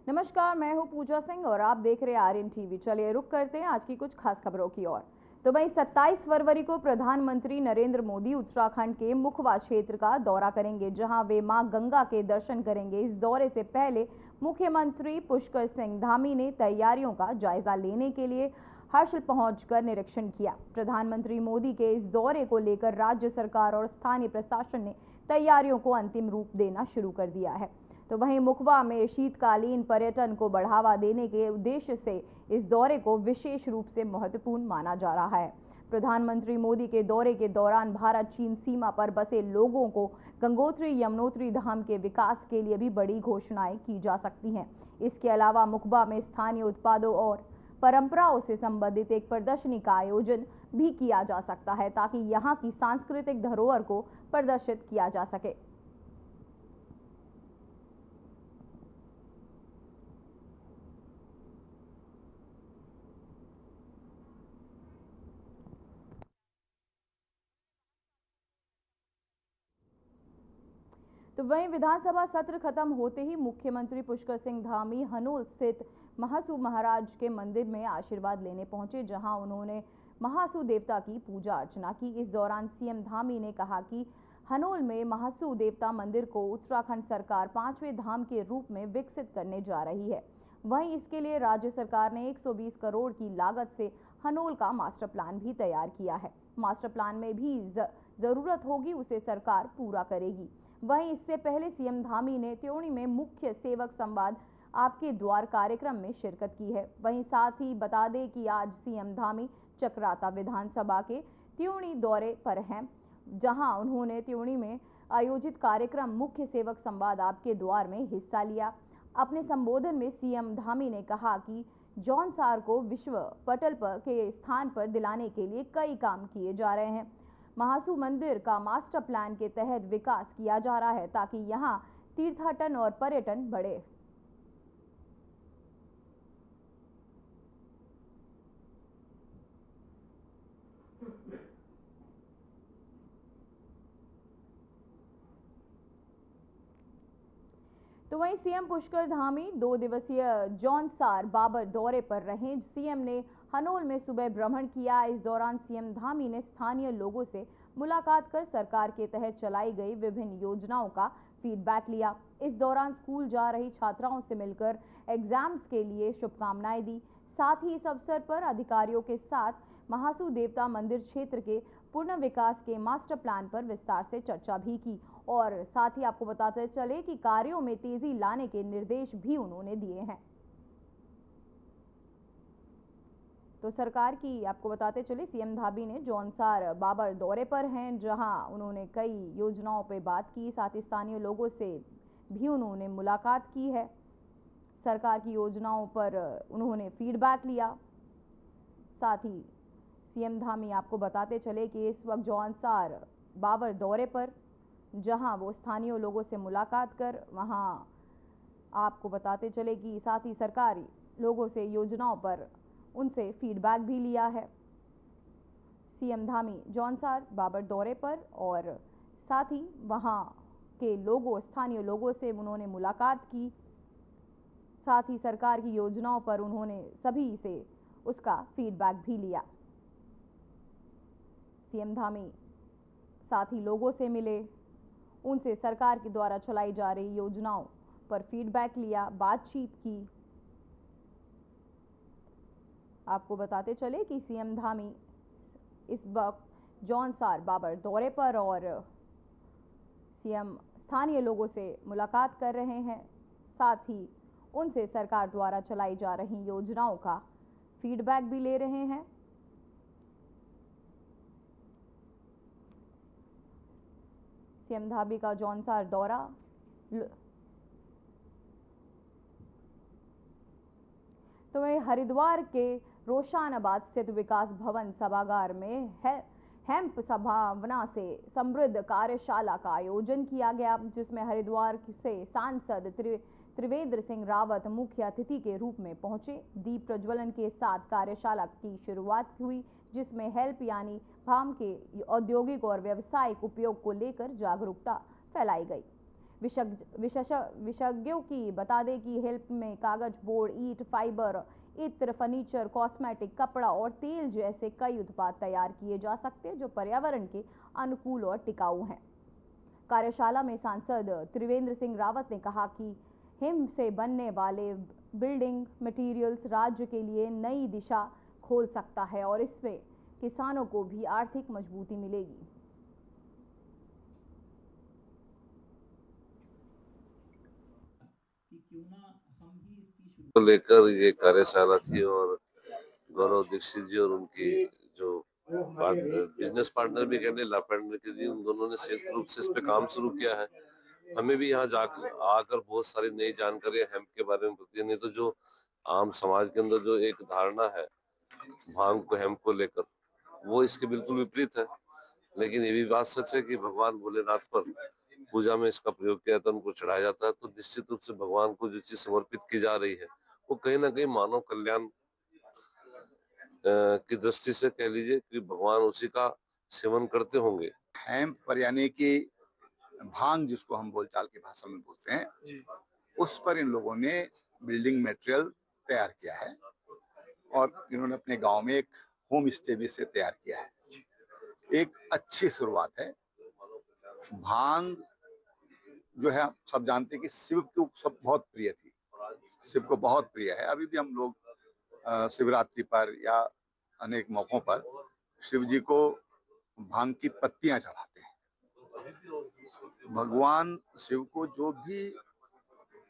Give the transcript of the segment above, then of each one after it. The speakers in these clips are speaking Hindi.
नमस्कार, मैं हूं पूजा सिंह और आप देख रहे हैं आर्यन टीवी। चलिए रुक करते हैं आज की कुछ खास खबरों की ओर। तो वहीं 27 फरवरी को प्रधानमंत्री नरेंद्र मोदी उत्तराखंड के मुखवा क्षेत्र का दौरा करेंगे, जहां वे मां गंगा के दर्शन करेंगे। इस दौरे से पहले मुख्यमंत्री पुष्कर सिंह धामी ने तैयारियों का जायजा लेने के लिए हर्षिल पहुंचकर निरीक्षण किया। प्रधानमंत्री मोदी के इस दौरे को लेकर राज्य सरकार और स्थानीय प्रशासन ने तैयारियों को अंतिम रूप देना शुरू कर दिया है। तो वहीं मुखवा में शीतकालीन पर्यटन को बढ़ावा देने के उद्देश्य से इस दौरे को विशेष रूप से महत्वपूर्ण माना जा रहा है। प्रधानमंत्री मोदी के दौरे के दौरान भारत चीन सीमा पर बसे लोगों को गंगोत्री यमुनोत्री धाम के विकास के लिए भी बड़ी घोषणाएं की जा सकती हैं। इसके अलावा मुखबा में स्थानीय उत्पादों और परंपराओं से संबंधित एक प्रदर्शनी का आयोजन भी किया जा सकता है, ताकि यहाँ की सांस्कृतिक धरोहर को प्रदर्शित किया जा सके। तो वहीं विधानसभा सत्र खत्म होते ही मुख्यमंत्री पुष्कर सिंह धामी हनोल स्थित महासू महाराज के मंदिर में आशीर्वाद लेने पहुंचे, जहां उन्होंने महासू देवता की पूजा अर्चना की। इस दौरान सीएम धामी ने कहा कि हनोल में महासू देवता मंदिर को उत्तराखंड सरकार 5वें धाम के रूप में विकसित करने जा रही है। वहीं इसके लिए राज्य सरकार ने 120 करोड़ की लागत से हनोल का मास्टर प्लान भी तैयार किया है। मास्टर प्लान में भी जरूरत होगी उसे सरकार पूरा करेगी। वहीं इससे पहले सीएम धामी ने त्योणी में मुख्य सेवक संवाद आपके द्वार कार्यक्रम में शिरकत की है। वहीं साथ ही बता दें कि आज सीएम धामी चक्राता विधानसभा के त्योणी दौरे पर हैं, जहां उन्होंने त्योणी में आयोजित कार्यक्रम मुख्य सेवक संवाद आपके द्वार में हिस्सा लिया। अपने संबोधन में सीएम धामी ने कहा कि जौनसार को विश्व पटल के स्थान पर दिलाने के लिए कई काम किए जा रहे हैं। महासू मंदिर का मास्टर प्लान के तहत विकास किया जा रहा है, ताकि यहां तीर्थाटन और पर्यटन बढ़े। तो वहीं सीएम पुष्कर धामी 2 दिवसीय जौनसार बाबर दौरे पर रहे। सीएम ने हनोल में सुबह भ्रमण किया। इस दौरान सीएम धामी ने स्थानीय लोगों से मुलाकात कर सरकार के तहत चलाई गई विभिन्न योजनाओं का फीडबैक लिया। इस दौरान स्कूल जा रही छात्राओं से मिलकर एग्जाम्स के लिए शुभकामनाएं दी। साथ ही इस अवसर पर अधिकारियों के साथ महासू देवता मंदिर क्षेत्र के पूर्ण विकास के मास्टर प्लान पर विस्तार से चर्चा भी की और साथ ही आपको बताते चले कि कार्यों में तेजी लाने के निर्देश भी उन्होंने दिए हैं। तो सरकार की आपको बताते चले सीएम धामी ने जौनसार बाबर दौरे पर हैं, जहां उन्होंने कई योजनाओं पर बात की। साथ ही स्थानीय लोगों से भी उन्होंने मुलाकात की है। सरकार की योजनाओं पर उन्होंने फीडबैक लिया। साथ ही सीएम धामी आपको बताते चले कि इस वक्त जौनसार बाबर दौरे पर, जहां वो स्थानीय लोगों से मुलाकात कर वहां आपको बताते चले कि साथ ही सरकारी लोगों से योजनाओं पर उनसे फीडबैक भी लिया है। सीएम धामी जौनसार बाबर दौरे पर और साथ ही वहां के लोगों स्थानीय लोगों से उन्होंने मुलाकात की। साथ ही सरकार की योजनाओं पर उन्होंने सभी से उसका फीडबैक भी लिया। सीएम धामी साथ ही लोगों से मिले, उनसे सरकार के द्वारा चलाई जा रही योजनाओं पर फीडबैक लिया, बातचीत की। आपको बताते चले कि सीएम धामी इस वक्त जौनसार बाबर दौरे पर और सीएम स्थानीय लोगों से मुलाकात कर रहे हैं। साथ ही उनसे सरकार द्वारा चलाई जा रही योजनाओं का फीडबैक भी ले रहे हैं। सीएम धामी का जौनसार दौरा तो वह हरिद्वार के रोशानाबाद स्थित विकास भवन सभागार में हेम्प संभावना से समृद्ध कार्यशाला का आयोजन किया गया, जिसमें हरिद्वार से सांसद त्रिवेंद्र सिंह रावत मुख्य अतिथि के रूप में पहुंचे। दीप प्रज्वलन के साथ कार्यशाला की शुरुआत हुई, जिसमें हेल्प यानी फार्म के औद्योगिक और व्यावसायिक उपयोग को लेकर जागरूकता फैलाई गई। विशेषज्ञों की बता दें कि हेल्प में कागज, बोर्ड, ईंट, फाइबर, इत्र, फर्नीचर, कॉस्मेटिक, कपड़ा और तेल जैसे कई उत्पाद तैयार किए जा सकते हैं जो पर्यावरण के अनुकूल और टिकाऊ हैं। कार्यशाला में सांसद त्रिवेंद्र सिंह रावत ने कहा कि हिम से बनने वाले बिल्डिंग मटेरियल्स राज्य के लिए नई दिशा खोल सकता है और इससे किसानों को भी आर्थिक मजबूती मिलेगी। को लेकर ये कार्यशाला थी और गौरव दीक्षित जी और उनकी जो बिजनेस पार्टनर भी कहने ला पार्टनर के जी, उन दोनों ने संयुक्त रूप से इस पे काम शुरू किया है। हमें भी यहाँ जाकर आकर बहुत सारी नई जानकारियां हेम्प के बारे में होती है। नहीं तो जो आम समाज के अंदर जो एक धारणा है भांग को, हेम्प को लेकर, वो इसके बिल्कुल विपरीत है। लेकिन ये भी बात सच है कि भगवान भोलेनाथ पर पूजा में इसका प्रयोग किया जाता है, उनको चढ़ाया जाता है। तो निश्चित रूप से भगवान को जो चीज समर्पित की जा रही है वो कहीं ना कहीं मानव कल्याण की दृष्टि से कह लीजिए कि भगवान उसी का सेवन करते होंगे। हेम्प पर यानी कि भांग जिसको हम बोलचाल की भाषा में बोलते हैं, उस पर इन लोगों ने बिल्डिंग मटेरियल तैयार किया है और इन्होंने अपने गांव में एक होम स्टे भी से तैयार किया है। एक अच्छी शुरुआत है। भांग जो है, सब जानते हैं कि शिव को सब बहुत प्रिय थी, शिव को बहुत प्रिय है। अभी भी हम लोग शिवरात्रि पर या अनेक मौकों पर शिव जी को भांग की पत्तियां चढ़ाते हैं। भगवान शिव को जो भी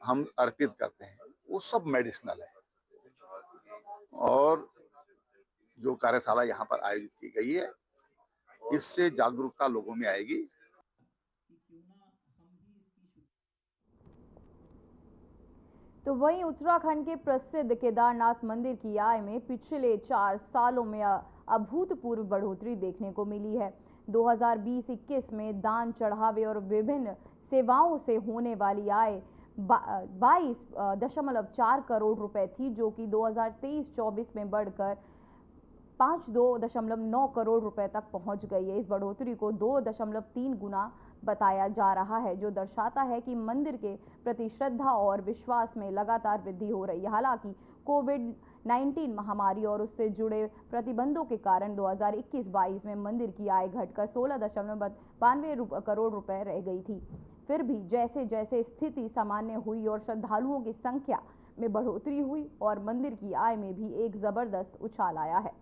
हम अर्पित करते हैं वो सब मेडिसिनल है। और जो कार्यशाला यहाँ पर आयोजित की गई है, इससे जागरूकता लोगों में आएगी। तो वहीं उत्तराखंड के प्रसिद्ध केदारनाथ मंदिर की आय में पिछले 4 सालों में अभूतपूर्व बढ़ोतरी देखने को मिली है। 2020-21 में दान, चढ़ावे और विभिन्न सेवाओं से होने वाली आय 22.4 करोड़ रुपए थी, जो कि 2023-24 में बढ़कर 52.9 करोड़ रुपए तक पहुंच गई है। इस बढ़ोतरी को 2.3 गुना बताया जा रहा है, जो दर्शाता है कि मंदिर के प्रति श्रद्धा और विश्वास में लगातार वृद्धि हो रही है। हालांकि कोविड-19 महामारी और उससे जुड़े प्रतिबंधों के कारण 2021-22 में मंदिर की आय घटकर 16.92 करोड़ रुपए रह गई थी। फिर भी जैसे जैसे स्थिति सामान्य हुई और श्रद्धालुओं की संख्या में बढ़ोतरी हुई और मंदिर की आय में भी एक जबरदस्त उछाल आया है।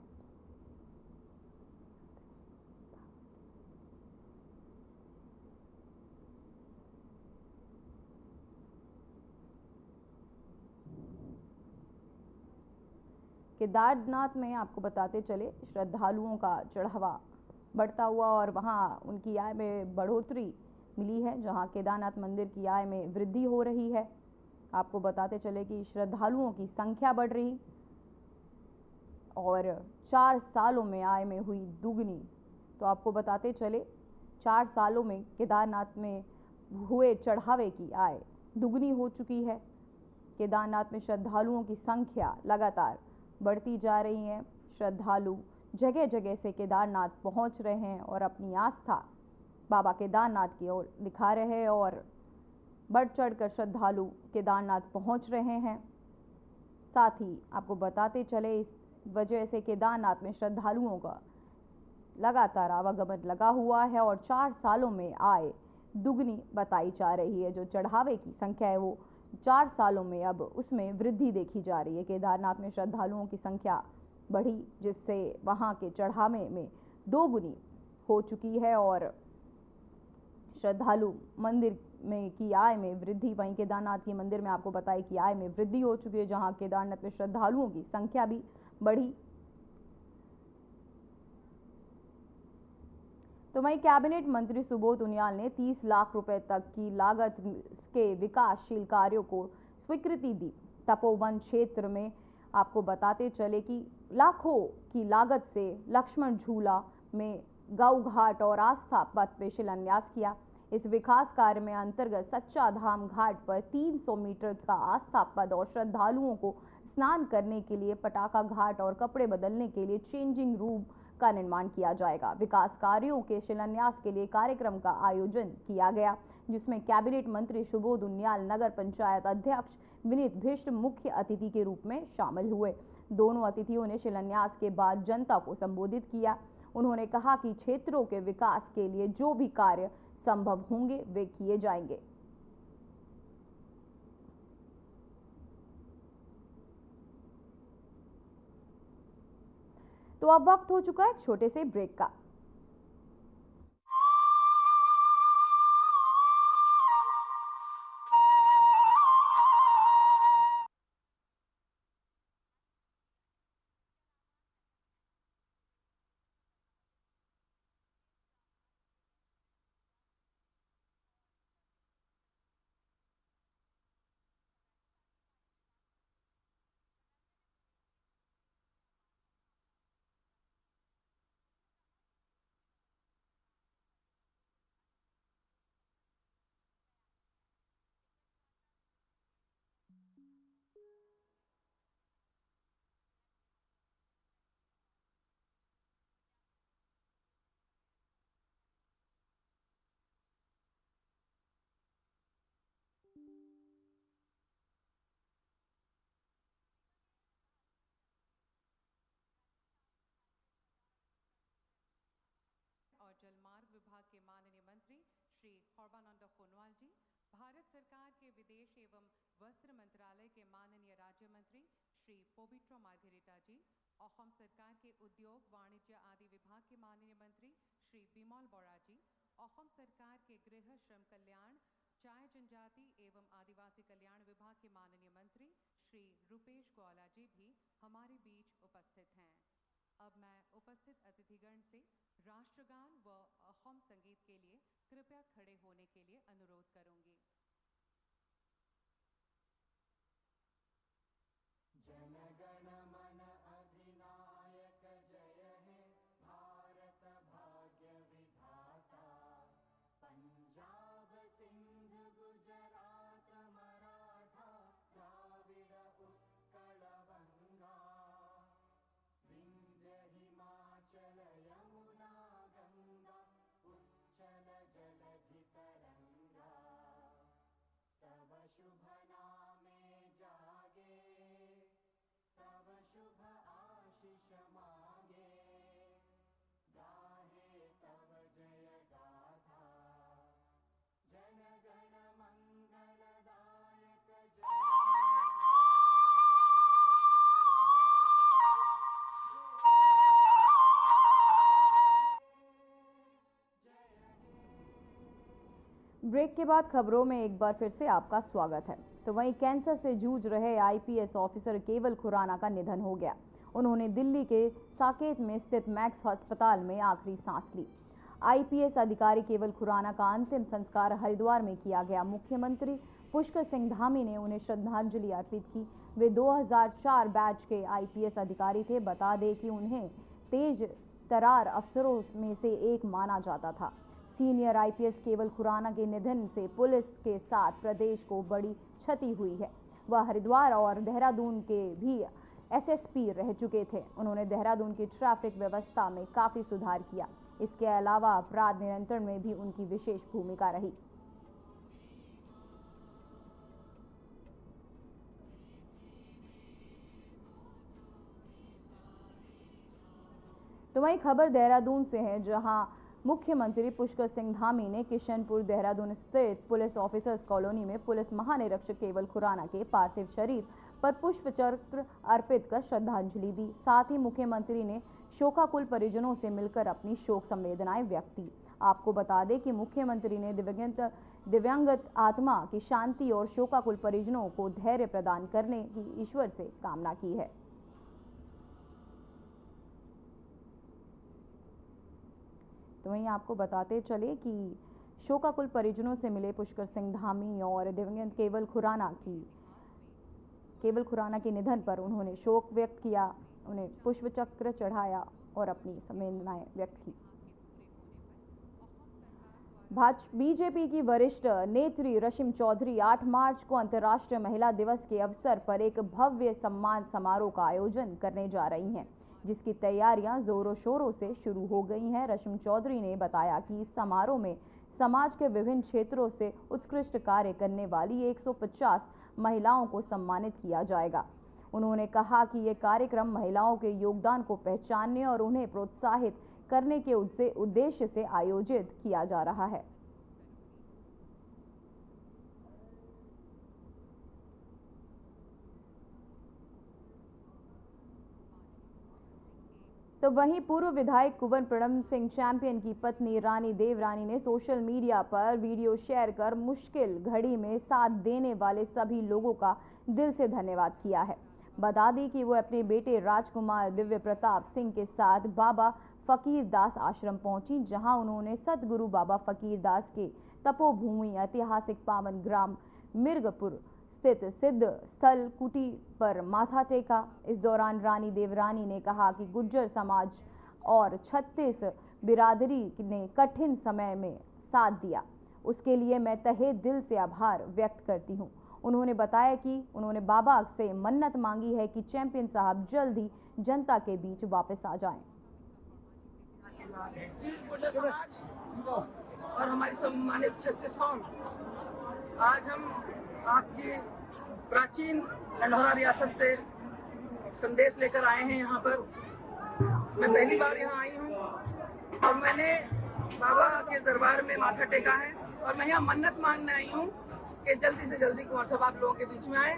केदारनाथ में आपको बताते चले, श्रद्धालुओं का चढ़ावा बढ़ता हुआ और वहां उनकी आय में बढ़ोतरी मिली है, जहां केदारनाथ मंदिर की आय में वृद्धि हो रही है। आपको बताते चले कि श्रद्धालुओं की संख्या बढ़ रही और 4 सालों में आय में हुई दुगनी। तो आपको बताते चले 4 सालों में केदारनाथ में हुए चढ़ावे की आय दुगनी हो चुकी है। केदारनाथ में श्रद्धालुओं की संख्या लगातार बढ़ती जा रही है। श्रद्धालु जगह जगह से केदारनाथ पहुंच रहे हैं और अपनी आस्था बाबा केदारनाथ की ओर दिखा रहे हैं और बढ़ चढ़कर श्रद्धालु केदारनाथ पहुंच रहे हैं। साथ ही आपको बताते चले, इस वजह से केदारनाथ में श्रद्धालुओं का लगातार आवागमन लगा हुआ है और 4 सालों में आय दुगनी बताई जा रही है। जो चढ़ावे की संख्या है वो 4 सालों में अब उसमें वृद्धि देखी जा रही है। केदारनाथ में श्रद्धालुओं की संख्या बढ़ी, जिससे वहां के चढ़ावे में दोगुनी हो चुकी है और श्रद्धालु मंदिर में की आय में वृद्धि, वहीं केदारनाथ के मंदिर में आपको बताया कि आय में वृद्धि हो चुकी है, जहां केदारनाथ में श्रद्धालुओं की संख्या भी बढ़ी। तो वहीं कैबिनेट मंत्री सुबोध उनियाल ने 30 लाख रुपए तक की लागत के विकासशील कार्यों को स्वीकृति दी। तपोवन क्षेत्र में आपको बताते चले कि लाखों की लागत से लक्ष्मण झूला में गौ घाट और आस्था पथ पे शिलान्यास किया। इस विकास कार्य में अंतर्गत सच्चा धाम घाट पर 300 मीटर का आस्था पथ और श्रद्धालुओं को स्नान करने के लिए पटाखा घाट और कपड़े बदलने के लिए चेंजिंग रूम का निर्माण किया जाएगा। विकास कार्यों के शिलान्यास के लिए कार्यक्रम का आयोजन किया गया, जिसमें कैबिनेट मंत्री सुबोध उनियाल, नगर पंचायत अध्यक्ष विनीत भिष्ट मुख्य अतिथि के रूप में शामिल हुए। दोनों अतिथियों ने शिलान्यास के बाद जनता को संबोधित किया। उन्होंने कहा कि क्षेत्रों के विकास के लिए जो भी कार्य संभव होंगे वे किए जाएंगे। तो अब वक्त हो चुका है एक छोटे से ब्रेक का। और जलमार्ग विभाग के माननीय मंत्री श्री सर्बानंद सोनोवाल जी, भारत सरकार के विदेश एवं वस्त्र मंत्रालय के माननीय राज्य मंत्री श्री पवित्र मार्घेरिटा जी, असम सरकार के उद्योग वाणिज्य आदि विभाग के माननीय मंत्री श्री बिमल बोरा जी, असम सरकार के गृह श्रम कल्याण चाय जनजाति एवं आदिवासी कल्याण विभाग के माननीय मंत्री श्री रुपेश गोवाला जी भी हमारे बीच उपस्थित हैं। अब मैं उपस्थित अतिथिगण से राष्ट्रगान व असम संगीत के लिए कृपया खड़े होने के लिए अनुरोध करूंगी। जनगण मन अधिनायक जय हे भारत भाग्य विधाता, पंजाब सिंध गुजरात मराठा द्राविड़ उत्कल बंगा, विंध्य हिमाचल यमुना गंगा उच्चल जलधि तरंगा, तब शुभ नामे जागे, तब शुभ आशीष मांगे, गाहे तब जय गाथा, जनगण मंगलदायक जय ब्रेक के बाद खबरों में एक बार फिर से आपका स्वागत है। तो वहीं कैंसर से जूझ रहे आईपीएस ऑफिसर केवल खुराना का निधन हो गया। उन्होंने दिल्ली के साकेत में स्थित मैक्स अस्पताल में आखिरी सांस ली। आईपीएस अधिकारी केवल खुराना का अंतिम संस्कार हरिद्वार में किया गया। मुख्यमंत्री पुष्कर सिंह धामी ने उन्हें श्रद्धांजलि अर्पित की। वे 2004 बैच के आईपीएस अधिकारी थे। बता दें कि उन्हें तेज तरार अफसरों में से एक माना जाता था। सीनियर आईपीएस केवल खुराना के निधन से पुलिस के साथ प्रदेश को बड़ी क्षति हुई है। वह हरिद्वार और देहरादून के भी एसएसपी रह चुके थे। उन्होंने देहरादून की ट्रैफिक व्यवस्था में काफी सुधार किया। इसके अलावा अपराध नियंत्रण में भी उनकी विशेष भूमिका रही। तो वही खबर देहरादून से है, जहां मुख्यमंत्री पुष्कर सिंह धामी ने किशनपुर देहरादून स्थित पुलिस ऑफिसर्स कॉलोनी में पुलिस महानिरीक्षक केवल खुराना के पार्थिव शरीर पर पुष्प चक्र अर्पित कर श्रद्धांजलि दी। साथ ही मुख्यमंत्री ने शोकाकुल परिजनों से मिलकर अपनी शोक संवेदनाएं व्यक्त की। आपको बता दें कि मुख्यमंत्री ने दिव्यांगत आत्मा की शांति और शोकाकुल परिजनों को धैर्य प्रदान करने की ईश्वर से कामना की है। तो वहीं आपको बताते चले कि शोकाकुल परिजनों से मिले पुष्कर सिंह धामी और दिवंगत केवल खुराना के निधन पर उन्होंने शोक व्यक्त किया, उन्हें पुष्प चक्र चढ़ाया और अपनी संवेदनाएं व्यक्त की। बीजेपी की वरिष्ठ नेत्री रशिम चौधरी 8 मार्च को अंतर्राष्ट्रीय महिला दिवस के अवसर पर एक भव्य सम्मान समारोह का आयोजन करने जा रही हैं, जिसकी तैयारियां जोरों शोरों से शुरू हो गई हैं। रशिम चौधरी ने बताया कि इस समारोह में समाज के विभिन्न क्षेत्रों से उत्कृष्ट कार्य करने वाली 150 महिलाओं को सम्मानित किया जाएगा। उन्होंने कहा कि ये कार्यक्रम महिलाओं के योगदान को पहचानने और उन्हें प्रोत्साहित करने के उद्देश्य से आयोजित किया जा रहा है। तो वहीं पूर्व विधायक कुंवर प्रणम सिंह चैंपियन की पत्नी रानी देवरानी ने सोशल मीडिया पर वीडियो शेयर कर मुश्किल घड़ी में साथ देने वाले सभी लोगों का दिल से धन्यवाद किया है। बता दें कि वो अपने बेटे राजकुमार दिव्य प्रताप सिंह के साथ बाबा फकीर दास आश्रम पहुंची, जहां उन्होंने सतगुरु बाबा फकीर दास के तपोभूमि ऐतिहासिक पावन ग्राम मिर्गपुर स्थित सिद्ध स्थल कुटी पर माथा टेका। इस दौरान रानी देवरानी ने कहा कि गुर्जर समाज और 36 बिरादरी ने कठिन समय में साथ दिया, उसके लिए मैं तहे दिल से आभार व्यक्त करती हूं। उन्होंने बताया कि उन्होंने बाबा से मन्नत मांगी है कि चैंपियन साहब जल्द ही जनता के बीच वापस आ जाएं। गुर्जर समाज और हमारी सम्मानित 36 कौम, आज हम आपकी प्राचीन लंढौरा रियासत से संदेश लेकर आए हैं। यहाँ पर मैं पहली बार यहाँ आई हूँ और मैंने बाबा के दरबार में माथा टेका है और मैं यहाँ मन्नत मांगने आई हूँ कि जल्दी से जल्दी कुंवर साहब आप लोगों के बीच में आए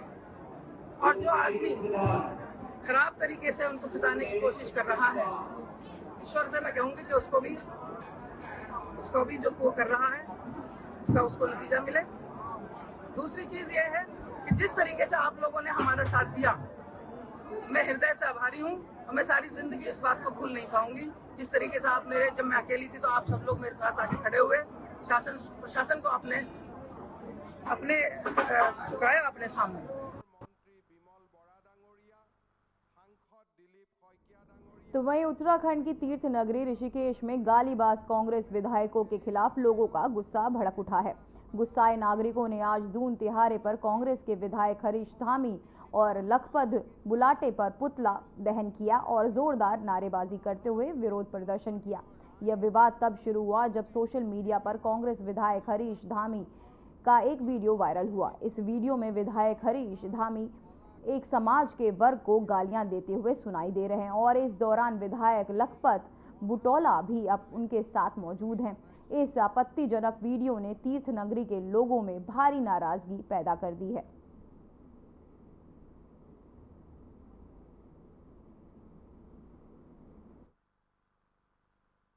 और जो आदमी खराब तरीके से उनको फंसाने की कोशिश कर रहा है, ईश्वर से मैं कहूँगी कि उसको भी जो वो कर रहा है उसको नतीजा मिले। दूसरी चीज ये है कि जिस तरीके से आप लोगों ने हमारा साथ दिया, मैं हृदय से आभारी हूँ और मैं सारी जिंदगी इस बात को भूल नहीं पाऊंगी। जिस तरीके से आप जब मैं अकेली थी तो आप सब लोग मेरे पास आके खड़े हुए, प्रशासन को आपने चुकाया अपने सामने। तो वहीं उत्तराखंड की तीर्थ नगरी ऋषिकेश में गालीबाज कांग्रेस विधायकों के खिलाफ लोगों का गुस्सा भड़क उठा है। गुस्साए नागरिकों ने आज दून तिहारे पर कांग्रेस के विधायक हरीश धामी और लखपत बुलाटे पर पुतला दहन किया और जोरदार नारेबाजी करते हुए विरोध प्रदर्शन किया। यह विवाद तब शुरू हुआ जब सोशल मीडिया पर कांग्रेस विधायक हरीश धामी का एक वीडियो वायरल हुआ। इस वीडियो में विधायक हरीश धामी एक समाज के वर्ग को गालियां देते हुए सुनाई दे रहे हैं और इस दौरान विधायक लखपत बुटौला भी अब उनके साथ मौजूद हैं। इस आपत्तिजनक वीडियो ने तीर्थ नगरी के लोगों में भारी नाराजगी पैदा कर दी है।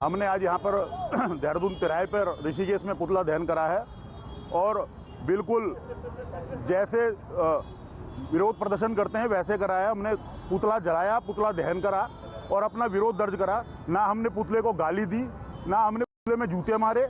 हमने आज यहाँ पर देहरादून तिराहे पर ऋषिकेश में पुतला दहन करा है और बिल्कुल जैसे विरोध प्रदर्शन करते हैं वैसे कराया। हमने पुतला जलाया, पुतला दहन करा और अपना विरोध दर्ज करा। ना हमने पुतले को गाली दी, ना हमने पुतले में जूते मारे।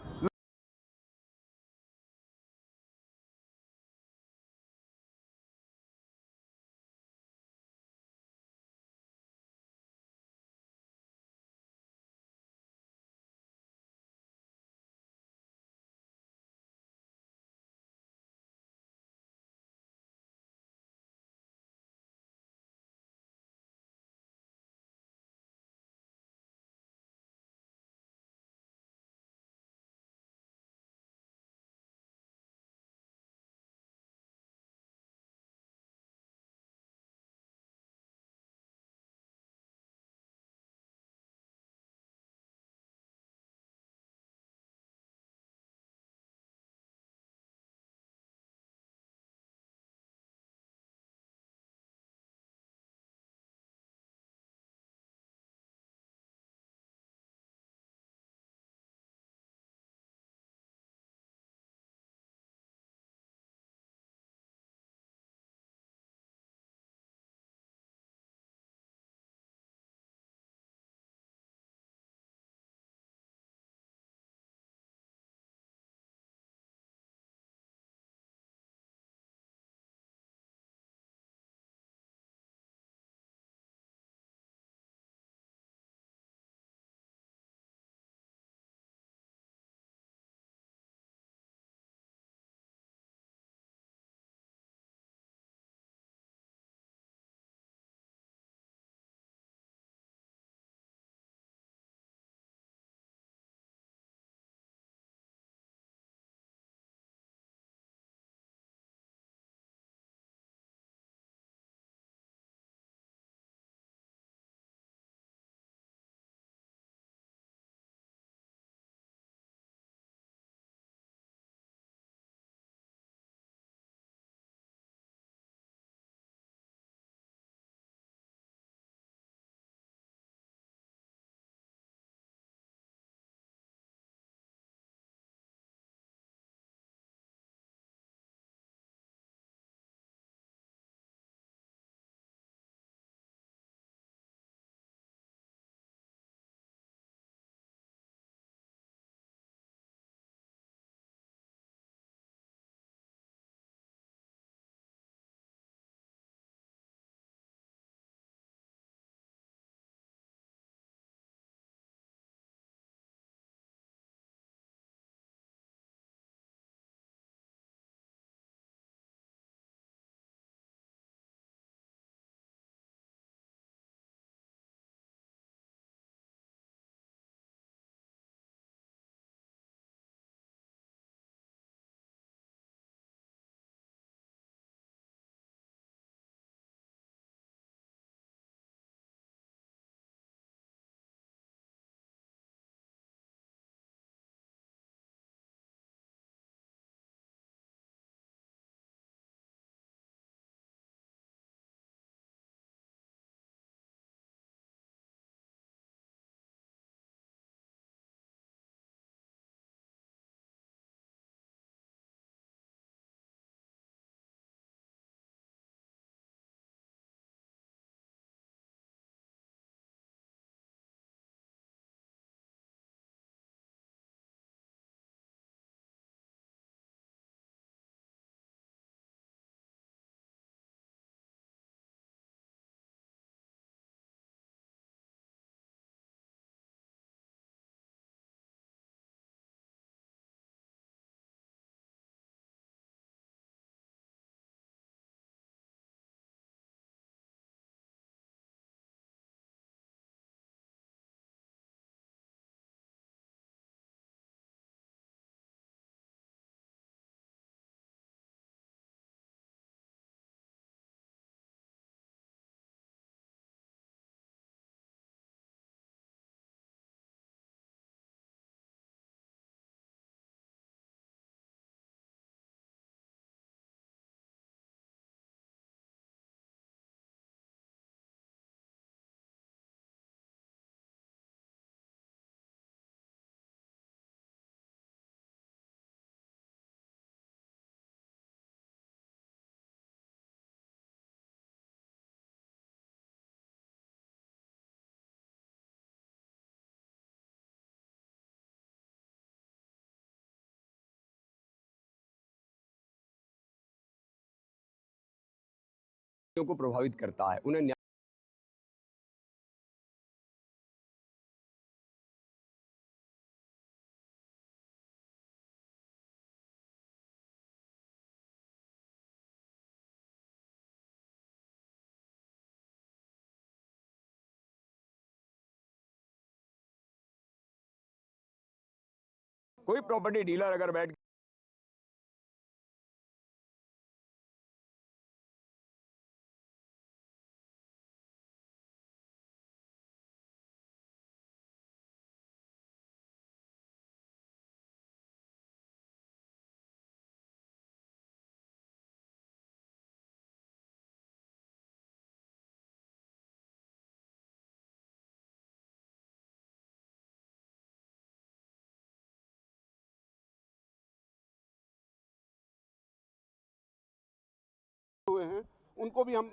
को प्रभावित करता है। उन्हें कोई प्रॉपर्टी डीलर अगर बैठ हुए हैं उनको भी हम